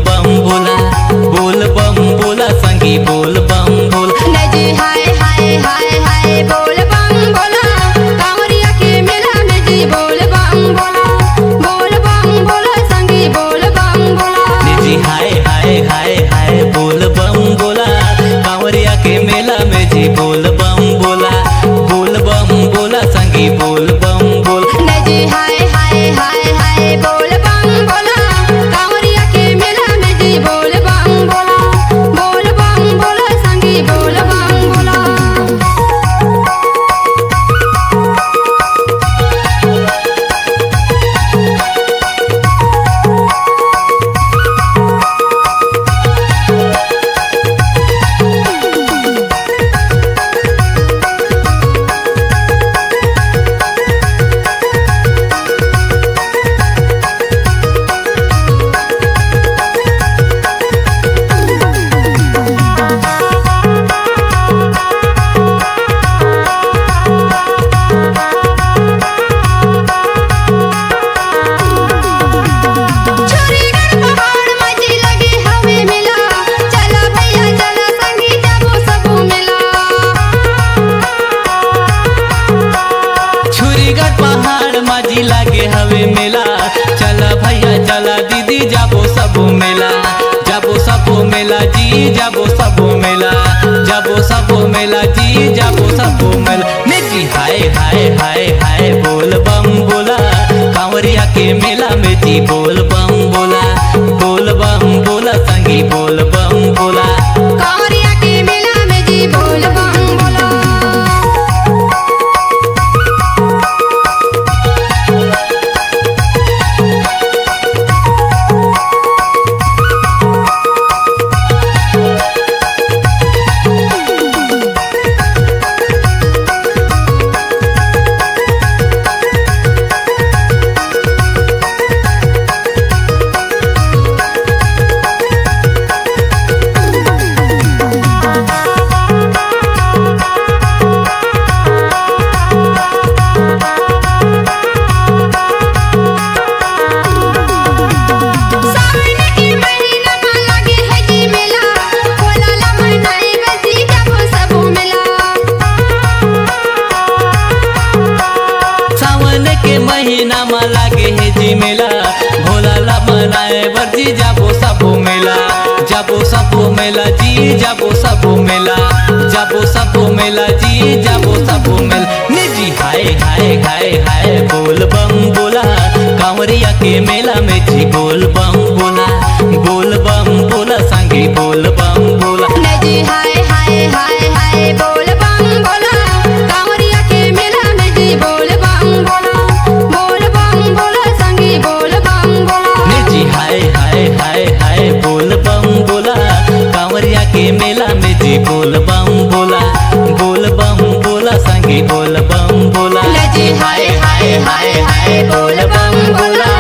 बम बोला, बोल बम बोला संगी बोल बम बोला। नजी हाय हाय हाय हाय बोल बम बोला, कांवरिया के मेला में जी बोल बम बोला, बोल बम बोला संगी बोल बम बोला। निजी हाय हाय हाय हाय बोल बम बोला, कांवरिया के मेला में जी बोल बम बोला, बोल बम बोला संगी बोल बम बोला। नजी हाय हाय हाय हाय बोल बम बोला, कांवरिया के मेला में जी बोल बम बोला, बोल बम बोला संगी बोल बम बोला। माजी लागे हवे मेला, चला भैया चला दीदी जाबो सबो मेला, जाबो सबो मेला जी जाबो सबो मेला, जाबो सबो मेला जी जाबो सबो मेला। निजी हाय हाय हाय हाय बोल बम बोला, कांवरिया के मेला में जी बोल बम बोला, बोल बम बोला संगी बोल बम बोला। कांवरिया के मेला में जी बोल बम बोला। महीना में लागे है जी मेला, भोला ला मनाए बरजी जाबो सबो मेला, जाबो सबो मेला जी जाबो सबो मेला, जाबो सबो मेला जी जाबो सबो मेला। निजी हाय हाय हाय हाय बोल बम बोला, कांवरिया के मेला में जी बोल बम बोला, बोल बम बोला संगी बोल बम बोला। निजी हाय हाय हाय हाय बोल बम बोला, कांवरिया के मेला में जी बोल बम बोला, बोल बम बोला संगी बोल बम बोला। निजी हाय हाय हाय हाय बोल बम बोला, कांवरिया के मेला में जी बोल बम बोला, बोल बम बोला संगी बोल बम बोला। निजी हाय हाय हाय हाय बोल बम बोला,